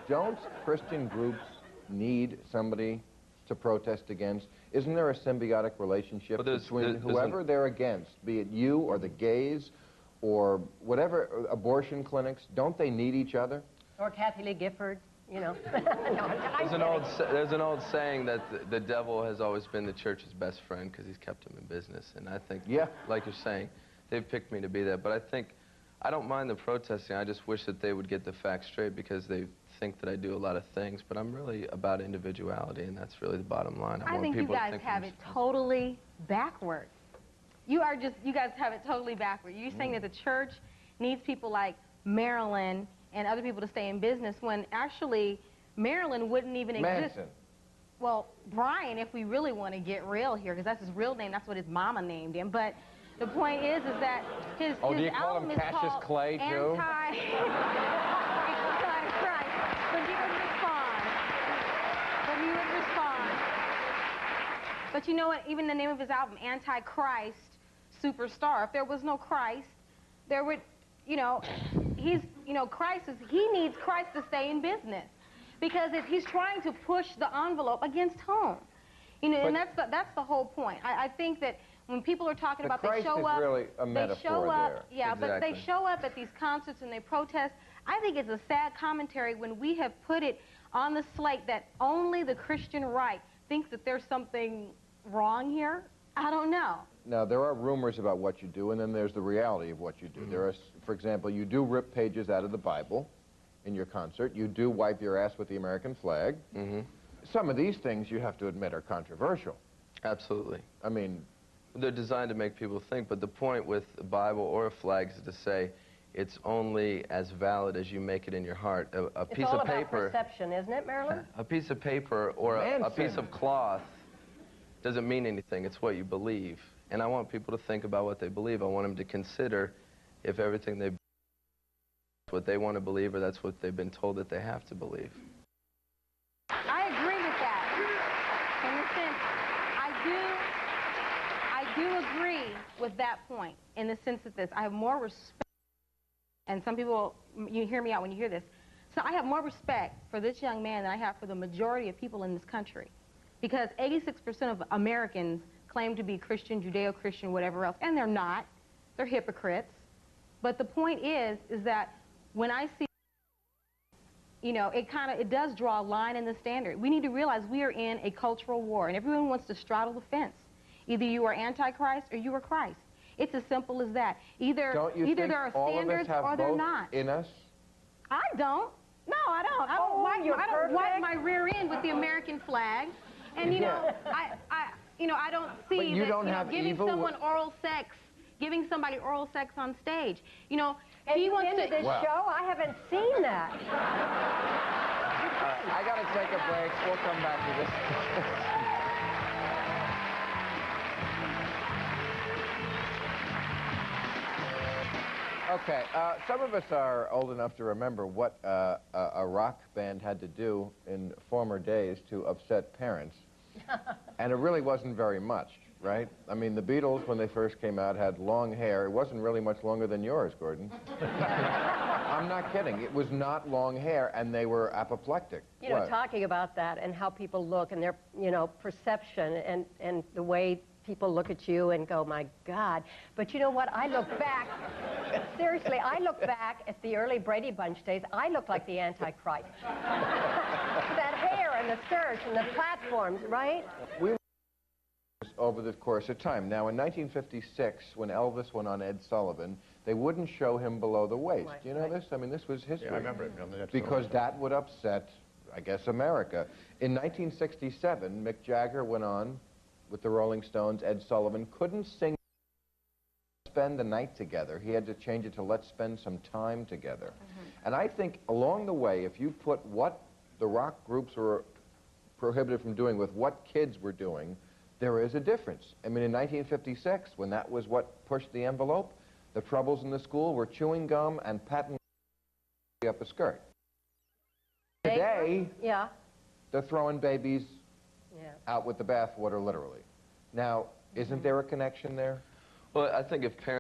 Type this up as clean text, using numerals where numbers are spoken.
don't Christian groups need somebody to protest against? Isn't there a symbiotic relationship between whoever they're against, be it you or the gays or whatever, abortion clinics? Don't they need each other? Or Kathy Lee Gifford, you know. There's an old saying that the devil has always been the church's best friend because he's kept them in business. And I think, like you're saying, they've picked me to be that. But I don't mind the protesting. I just wish that they would get the facts straight because they think that I do a lot of things. But I'm really about individuality, and that's really the bottom line. I think you guys have it totally backwards. You guys have it totally backwards. You're saying that the church needs people like Marilyn and other people to stay in business when actually Marilyn wouldn't even exist. Manson. Well, Brian, if we really want to get real here, because that's his real name, that's what his mama named him. But the point is that his do you call album him is Cassius called Clay, too? Anti-Christ. But he would respond. But he would respond. But you know what? Even the name of his album, Anti-Christ Superstar. If there was no Christ, there would, you know, he needs Christ to stay in business. Because he's trying to push the envelope against home. You know, and that's the whole point. I think that when people are talking about Christ they show up, really a metaphor there. Yeah, exactly. But they show up at these concerts and they protest. I think it's a sad commentary when we have put it on the slate that only the Christian right thinks that there's something wrong here. I don't know. Now, there are rumors about what you do, and then there's the reality of what you do. There are, for example, you do rip pages out of the Bible in your concert. You do wipe your ass with the American flag. Some of these things, you have to admit, are controversial. Absolutely. I mean, they're designed to make people think, but the point with the Bible or a flag is to say it's only as valid as you make it in your heart. A piece of paper. It's all about perception, isn't it, Marilyn? A piece of paper or a piece of cloth doesn't mean anything. It's what you believe. And I want people to think about what they believe. I want them to consider if everything they believe is what they want to believe or that's what they've been told that they have to believe. I agree with that. In the sense, I do agree with that point in the sense that I have more respect, and some people, you hear me out when you hear this, so I have more respect for this young man than I have for the majority of people in this country. Because 86% of Americans claim to be Christian, Judeo-Christian, whatever else, and they're not. They're hypocrites. But the point is that when I see, you know, it does draw a line in the standard. We need to realize we are in a cultural war, and everyone wants to straddle the fence. Either you are anti-Christ or you are Christ. It's as simple as that. Either there are standards or they're not. In us? I don't. No, I don't. I don't wipe my rear end with the American flag. And you know, I don't see that giving someone oral sex, giving somebody oral sex on stage. You know, he wants to. This show, I haven't seen that. I got to take a break. We'll come back to this. Okay, some of us are old enough to remember what a rock band had to do in former days to upset parents. And it really wasn't very much, right? I mean, the Beatles, when they first came out, had long hair. It wasn't really much longer than yours, Gordon. I'm not kidding. It was not long hair, and they were apoplectic. You know, talking about that and how people look and their, you know, perception and the way people look at you and go, my God. But you know what? I look back, seriously, I look back at the early Brady Bunch days. I look like the Antichrist. That hair and the skirts and the platforms, right? We were over the course of time. Now, in 1956, when Elvis went on Ed Sullivan, they wouldn't show him below the waist. Do you know this? I mean, this was history. Yeah, I remember it. Because that would upset, I guess, America. In 1967, Mick Jagger went on with the Rolling Stones. Ed Sullivan couldn't sing Spend the Night Together. He had to change it to Let's Spend Some Time Together. And I think along the way, if you put what the rock groups were prohibited from doing with what kids were doing, there is a difference. I mean, in 1956, when that was what pushed the envelope, the troubles in the school were chewing gum and patting up a skirt. Today, they're throwing babies out with the bathwater, literally. Now, isn't there a connection there? Well, I think if parents